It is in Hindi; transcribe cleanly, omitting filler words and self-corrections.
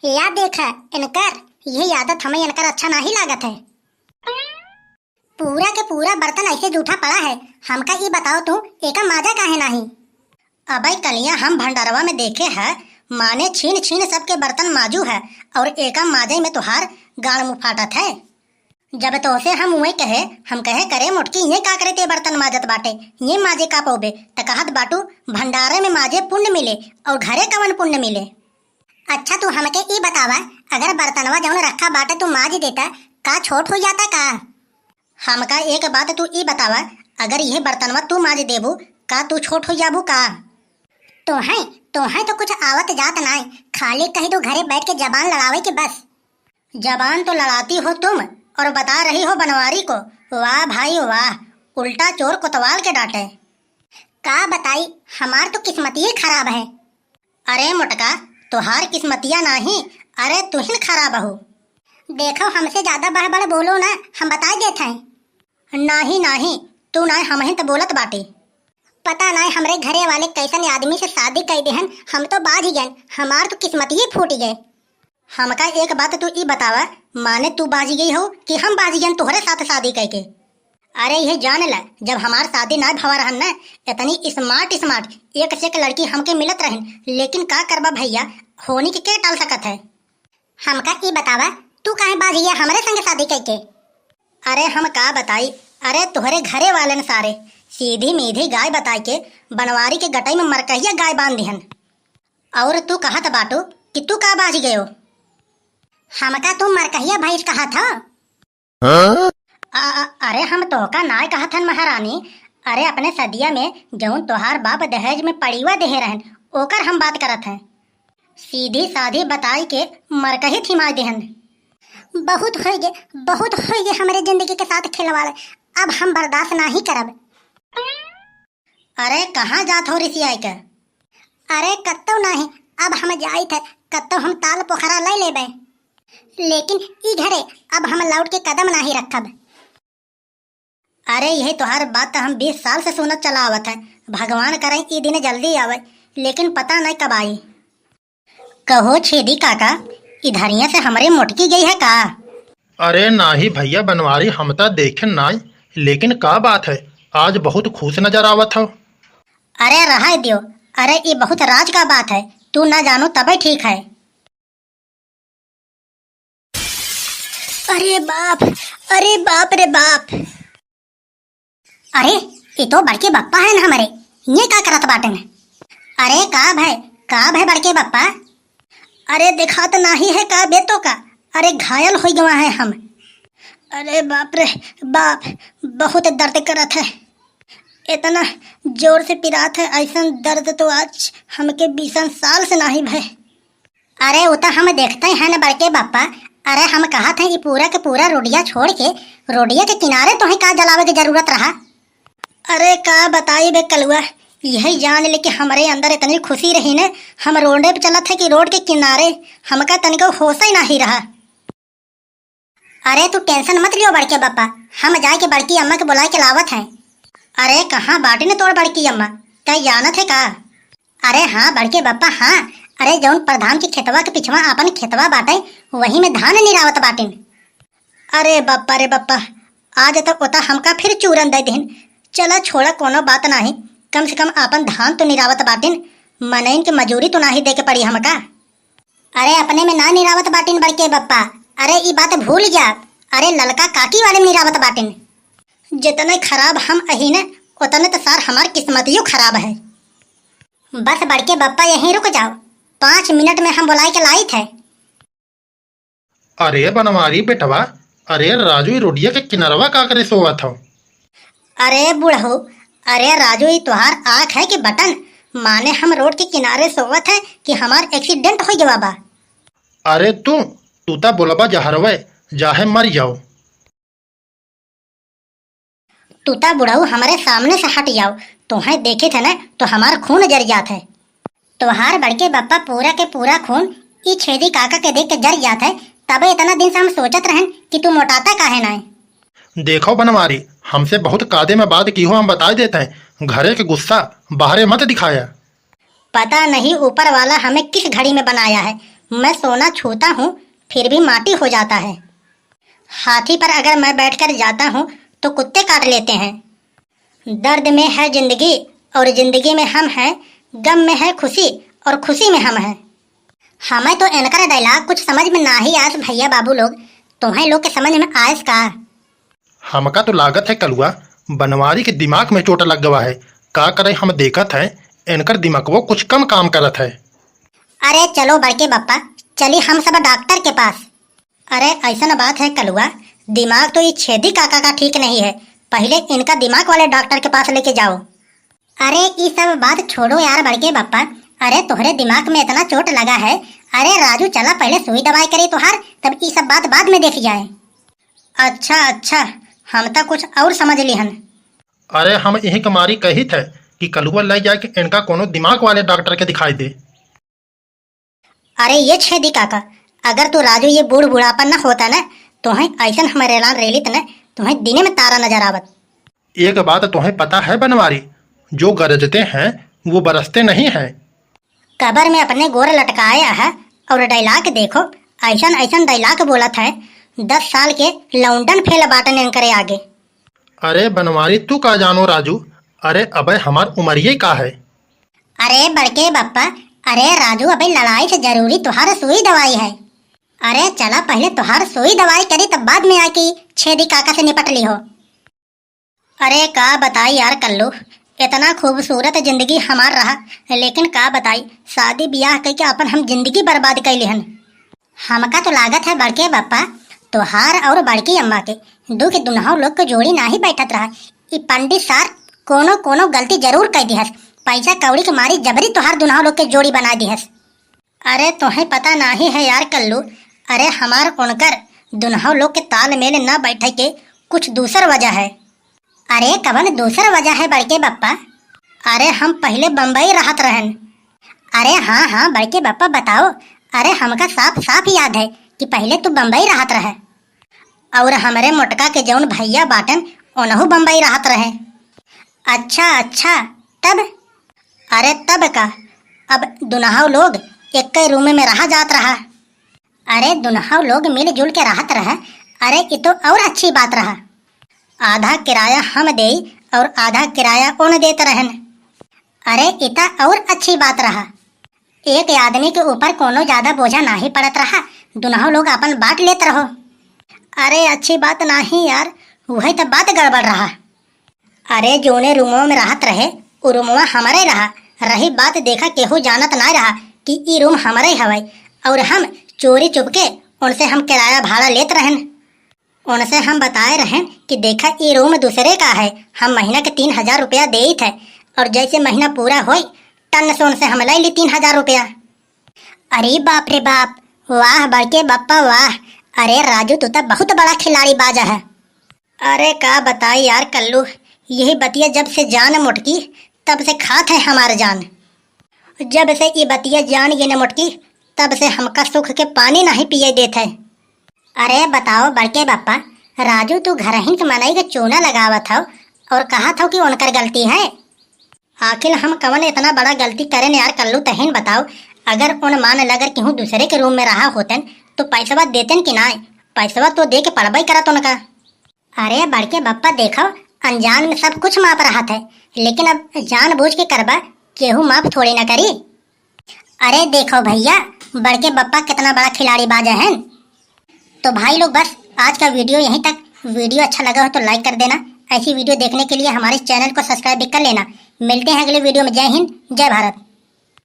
या देखा इनकर यही आदत हमें इनकर अच्छा नहीं लागत है। पूरा के पूरा बर्तन ऐसे जूठा पड़ा है, हमका ये बताओ तू एका माजा काहे नहीं। अबे कलिया हम भंडारवा में देखे है माने छीन छीन सबके बर्तन माजू है और एका माजे में तुहार गाड़ मुँह फाटत है। जब तो से हम वही कहे हम कहे करे मोटकी ये का करे ते बर्तन माजत बाटे ये माजे का पोबे त कहत बाटू भंडारे में माजे पुण्य मिले और घरे कवन पुण्य मिले। अच्छा तू हमके ये बतावा अगर बर्तनवा जौन रखा बाटे तू माज देता का छोट हो जाता का। हमका एक बात तू ये बतावा अगर यह बर्तनवा तू माज देबू का तू छोट हो जाबू का। तो है तो कुछ आवत जात नाई, खाली कही तो घरे बैठ के जबान लड़ावे के बस। जबान तो लड़ाती हो तुम और बता रही हो बनवारी को वाह भाई वाह, उल्टा चोर कोतवाल के डांटे। का बताई हमार तो किस्मतिये खराब है। अरे मोटका तुहार किस्मतिया नहीं, अरे तुहिन खराब हो। देखो हमसे ज्यादा बड़बड़ बोलो ना, हम बता देते हैं। नहीं तू ना हम ही तो बोलत बाटे। पता नहीं हमरे घरे वाले कैसन आदमी से शादी कर देहन, हम तो बाज ही गए, हमार तो किस्मतिये फूट गए। हमका एक बात तू ई बतावा माने तू बाजी गई हो कि हम बाजी गए तुहरे साथ शादी करके। अरे यह जान ला जब हमार शादी ना भवा रहन ना इतनी स्मार्ट एक से एक लड़की हमके मिलत रहन, लेकिन का करबा भैया होनी के टाल सकत है। हमका ई बतावा तू काहे बाजी गया हमरे संग शादी करके। अरे हम का बताई, अरे तुहरे घरे वाले ने सारे सीधी मीधी गाय बताई के बनवारी के गटाई में मरकहिया गाय बांध दिहन और तू कहत बाटो कि तू का बाजी गयो। हमका तुम मरकहिया भैंस कहा था। अरे हम तोहका नाय कहा था महारानी, अरे अपने सदिया में जौन तोहार बाप दहेज में पड़ीवा देहे रहन ओकर हम बात करत हैं। सीधी साधी बताई के मरकही थिमाय देहन। बहुत हो गए हमारे जिंदगी के साथ खिलवाड़, अब हम बर्दाश्त नहीं करब। अरे कहाँ जात हो रिसियाई के। अरे कत्तो नहीं, अब हम जाई थे कत्तो हम ताल पोखरा ले लेबे, लेकिन ई घरे अब हम लौट के कदम नहीं रखब। अरे यही तोहार बात हम 20 साल से सुनत चला आवत है, भगवान करे ई दिन जल्दी आवे, लेकिन पता नहीं कब आई। कहो छेदी काका इधरिया से हमरे मोटकी गई है का। अरे नाही भैया बनवारी हम तो देखे नाई, लेकिन का बात है आज बहुत खुश नजर आवत हो। अरे रहा दियो, अरे ये बहुत राज का बात है, तू ना जानो तबे ठीक है। अरे बाप रे बाप। अरे ये तो बड़के बप्पा है ना हमारे, ये का करत बाटन। अरे का भाई बड़के बप्पा। अरे देखा तो नहीं है का बेटो का, अरे घायल हो गवा है हम। अरे बाप रे बाप बहुत दर्द करत है, इतना जोर से पिरात है, ऐसा दर्द तो आज हमके 20 साल से नहीं भय। अरे वो तो हम देखते हैं ना बड़के बप्पा। अरे हम कहा था ये पूरा के पूरा रोडिया छोड़ के रोडिया के किनारे तो ही का जलावे की जरूरत रहा। अरे का बताई बे कलुआ, यही जान ले कि हमारे अंदर इतनी खुशी रही ने, हम रोडे पे चलत है कि रोड के किनारे हमका तनिको होश ही नहीं रहा। अरे तू टेंशन मत लियो बड़के बप्पा, हम जाए के बड़की अम्मा के बुलाए के लावत हैं। अरे कहाँ बाटी ने तोड़ बड़की अम्मा, कहीं जानत है का। अरे हाँ बड़के बप्पा हाँ, अरे जौन प्रधान के खेतवा के पिछवा अपन खेतवा बाटे वही में धान निरावत बाटिन। अरे बप्पा आज तो ओता हमका फिर चूरन दे दिन। चला छोड़ा कोनो बात नहीं, कम से कम अपन धान तो निरावत बाटिन, मनइन के मजूरी तो नहीं दे के पड़ी हमका। अरे अपने में ना निरावत बाटिन बड़के बप्पा, अरे ये बात भूल जा। अरे ललका काकी वाले निरावत बाटिन। जितने खराब हम अही ने उतने तो सार हमार किस्मतियों खराब है। बस बड़के बप्पा यहीं रुक जाओ, 5 मिनट में हम बुलाए के लाई थे। अरे बनवारी बेटवा, अरे राजू रोडिया के किनारवा का करे सोवा था। अरे बुढ़ऊ, अरे राजू ये तुहार आँख है कि बटन, माने हम रोड के किनारे सोवत है कि हमार एक्सीडेंट हो गया बा। अरे तू ता बोलबा जहरवे जाहे मर जाओ। तूता बुढ़ऊ हमारे सामने से हट जाओ, तुम्हें देखे थे ना तो हमार खून जर जात है। तुहार बड़के बप्पा पूरा के पूरा खून ई छेदी काका के देख के जर जात है, तबे इतना दिन से हम सोचत रहन कि तू मोटाता काहे ना। देखो बनवारी हमसे बहुत कायदे में बात की हो, हम बता देते हैं, घरे के गुस्सा बाहरे मत दिखाया। पता नहीं ऊपर वाला हमें किस घड़ी में बनाया है, मैं सोना छूता हूँ फिर भी माटी हो जाता है। हाथी पर अगर मैं बैठकर जाता हूँ तो कुत्ते काट लेते हैं। दर्द में है जिंदगी और जिंदगी में हम हैं, गम में है खुशी और खुशी में हम हैं। हमें तो इनका डायलॉग कुछ समझ में ना ही आस भैया बाबू लोग, तुम्हें लोग के समझ में आयस का? हमका तो लागत है कलुआ बनवारी के दिमाग में चोट लग गवा है। का करे हम देखत है इनकर दिमाग वो कुछ कम काम करत है। अरे चलो बड़के बप्पा, चली हम सब डॉक्टर के पास। अरे ऐसा बात है कलुआ, दिमाग तो ये छेदी काका का ठीक नहीं है, पहले इनका दिमाग वाले डॉक्टर के पास लेके जाओ। अरे ये सब बात छोड़ो यार बड़के बप्पा, अरे तुम्हारे दिमाग में इतना चोट लगा है। अरे राजू चला पहले सुई दवाई करे तुहार, तब ये सब बात बाद में देखी जाए। अच्छा, हम तो कुछ और समझ लिहन। अरे हम यही कमारी कही थे कि कलुआ ले जाए कि इनका कोनो दिमाग वाले डॉक्टर के दिखाई दे। अरे ये छेदी काका, अगर तू राजू ये बूढ़ बुढ़ापन न होता ना, तुम्हें ऐसा हमारे ऐलान रेलित न, तुम्हें दिने में तारा नजर आवत। एक बात तुम्हें पता है बनवारी, जो गरजते हैं वो बरसते नहीं हैं। कबर में अपने गोर लटकाया है और डायलॉग देखो, ऐसा डायलॉग बोला था 10 साल के लौंडन फेल बाटन करे आगे। अरे बनवारी तू का जानो राजू, अरे अबे हमार उमरिये का है। अरे बड़के बप्पा, अरे राजू अबे लड़ाई से जरूरी तुहार सुई दवाई है। अरे चला पहले तुहार सुई दवाई करी तब बाद में आके छेदी काका से निपट ली हो। अरे का बताई यार कल्लू, इतना खूबसूरत जिंदगी हमार रहा, लेकिन का बताई शादी ब्याह करके अपन हम जिंदगी बर्बाद कर लिहन। हमका तो लागत है बड़के बप्पा तुहार और बड़की अम्मा के दो के दुनहाव लोग को जोड़ी ना ही बैठत रहा। ई पंडित सार कोनो गलती जरूर कर दिहस, पैसा कौड़ी के मारी जबरी तुहार दुनहाव लोग के जोड़ी बना दिहस। अरे तुम्हें पता नहीं है यार कल्लू, अरे हमार उनकर दुनहाव लोग के तालमेल न बैठे के कुछ दूसर वजह है। अरे कवन दूसर वजह है बड़के बप्पा? अरे हम पहले बम्बई रहत रहन। अरे हाँ बड़के बप्पा बताओ। अरे हमका साफ याद है कि पहले तू बम्बई रहत रहे और हमारे मोटका के जौन भैया बाटन उनहु बम्बई रहत रहे। अच्छा तब? अरे तब का, अब दुनहाव लोग एक रूम में रहा जात रहा। अरे दुनहाव लोग मिलजुल के रहत रहा। अरे ये तो और अच्छी बात रहा, आधा किराया हम दे और आधा किराया उन देते रहन। अरे इतना और अच्छी बात रहा, एक आदमी के ऊपर कोनो ज्यादा बोझा नहीं पड़त रहा, दुनहाव लोग अपन बांट लेते रहो। अरे अच्छी बात नहीं यार, वही तो बात गड़बड़ रहा। अरे जोने रूमों में रहत रहे वो रूमवा हमारे रहा, रही बात देखा केहू जानत ना रहा कि ई रूम हमारे हवाई, और हम चोरी चुपके उनसे हम किराया भाड़ा लेते रहन। उनसे हम बताए रहें कि देखा ये रूम दूसरे का है, हम महीना के 3000 रुपया दे थे, और जैसे महीना पूरा होई टन से उनसे हम ले ली 3000 रुपया। अरे बाप रे बाप, वाह बड़के बप्पा वाह। अरे राजू तू तो बहुत बड़ा खिलाड़ी बाजा है। अरे का बताई यार कल्लू, यही बतिया जब से जान मुटकी तब से खात है हमार जान। जब से ये बतिया जान ये न मुटकी तब से हमका सुख के पानी नहीं पिए देते। अरे बताओ बड़के बप्पा, राजू तू घर ही के मनई के चूना लगावत हो और कहा था कि उनकर गलती है। आखिर हम कवन इतना बड़ा गलती करें यार कल्लू, तहन बताओ। अगर उन मान लगर केहू दूसरे के रूम में रहा होतन तो पैसवा देतेन कि ना? पैसवा तो दे के पढ़ाई करत उनका। अरे बड़के बप्पा देखो, अनजान में सब कुछ माप रहा था, लेकिन अब जान बूझ के करबा केहू माप थोड़ी ना करी। अरे देखो भैया, बड़के बप्पा कितना बड़ा खिलाड़ी बाजा है। तो भाई लोग बस आज का वीडियो यहीं तक। वीडियो अच्छा लगा हो तो लाइक कर देना, ऐसी वीडियो देखने के लिए हमारे चैनल को सब्सक्राइब भी कर लेना। मिलते हैं अगले वीडियो में। जय हिंद, जय भारत।